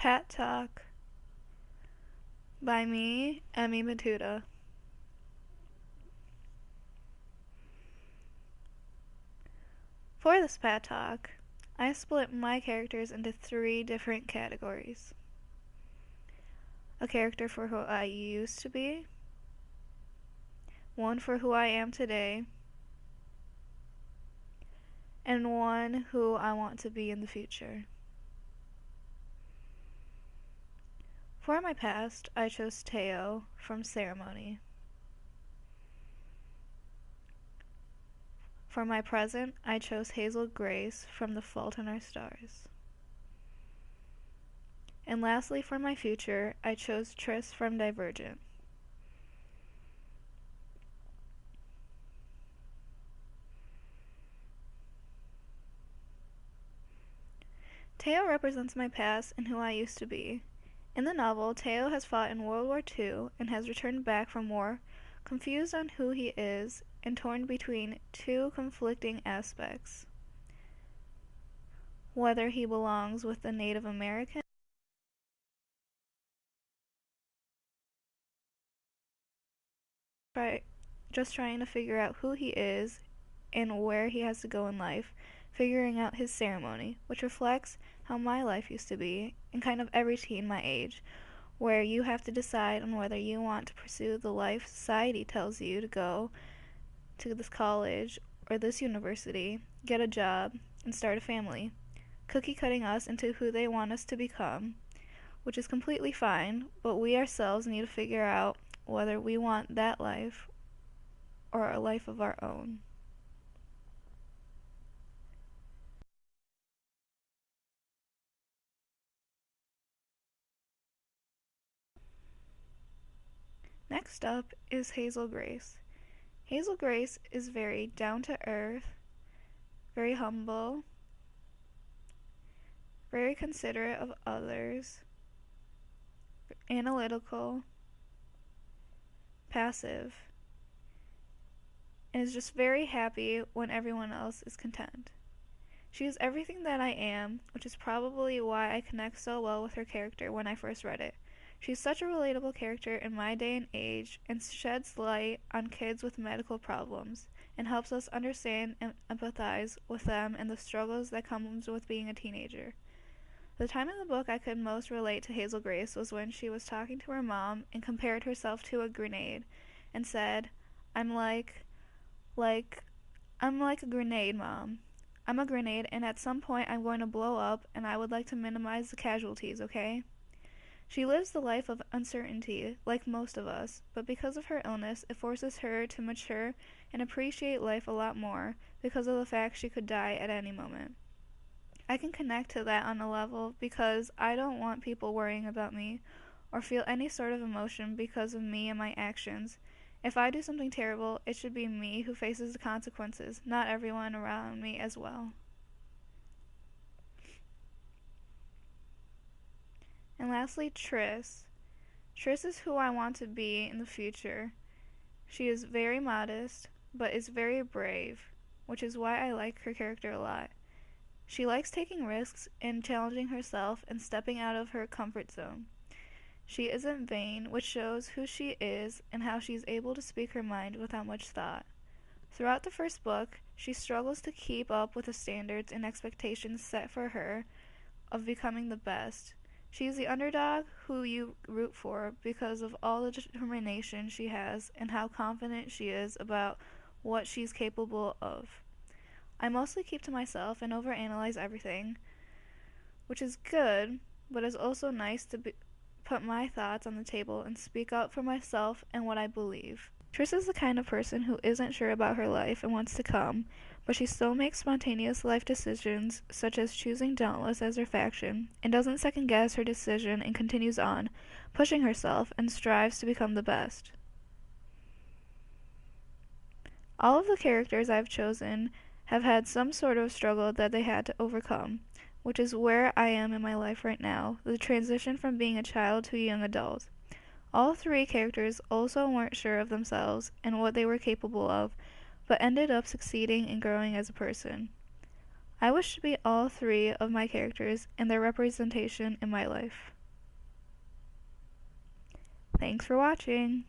Pat Talk by me, Emmy Matuda. For this Pat Talk, I split my characters into 3 different categories. A character for who I used to be, one for who I am today, and one who I want to be in the future. For my past, I chose Teo from Ceremony. For my present, I chose Hazel Grace from The Fault in Our Stars. And lastly, for my future, I chose Tris from Divergent. Teo represents my past and who I used to be. In the novel, Teo has fought in World War II and has returned back from war, confused on who he is and torn between 2 conflicting aspects. Whether he belongs with the Native American just trying to figure out who he is and where he has to go in life, figuring out his ceremony, which reflects how my life used to be, and kind of every teen my age, where you have to decide on whether you want to pursue the life society tells you to go to this college or this university, get a job, and start a family, cookie cutting us into who they want us to become, which is completely fine, but we ourselves need to figure out whether we want that life or a life of our own. Next up is Hazel Grace. Hazel Grace is very down to earth, very humble, very considerate of others, analytical, passive, and is just very happy when everyone else is content. She is everything that I am, which is probably why I connect so well with her character when I first read it. She's such a relatable character in my day and age and sheds light on kids with medical problems and helps us understand and empathize with them and the struggles that comes with being a teenager. The time in the book I could most relate to Hazel Grace was when she was talking to her mom and compared herself to a grenade and said, I'm like a grenade, Mom. I'm a grenade, and at some point I'm going to blow up, and I would like to minimize the casualties, okay? She lives the life of uncertainty, like most of us, but because of her illness, it forces her to mature and appreciate life a lot more because of the fact she could die at any moment. I can connect to that on a level because I don't want people worrying about me or feel any sort of emotion because of me and my actions. If I do something terrible, it should be me who faces the consequences, not everyone around me as well. And lastly, Tris. Tris is who I want to be in the future. She is very modest, but is very brave, which is why I like her character a lot. She likes taking risks and challenging herself and stepping out of her comfort zone. She isn't vain, which shows who she is and how she is able to speak her mind without much thought. Throughout the first book, she struggles to keep up with the standards and expectations set for her of becoming the best. She is the underdog who you root for because of all the determination she has and how confident she is about what she's capable of. I mostly keep to myself and overanalyze everything, which is good, but is also nice to put my thoughts on the table and speak out for myself and what I believe. Tris is the kind of person who isn't sure about her life and wants to come, but she still makes spontaneous life decisions, such as choosing Dauntless as her faction, and doesn't second guess her decision and continues on, pushing herself and strives to become the best. All of the characters I've chosen have had some sort of struggle that they had to overcome, which is where I am in my life right now, the transition from being a child to a young adult. All 3 characters also weren't sure of themselves and what they were capable of, but ended up succeeding and growing as a person. I wish to be all three of my characters and their representation in my life. Thanks for watching!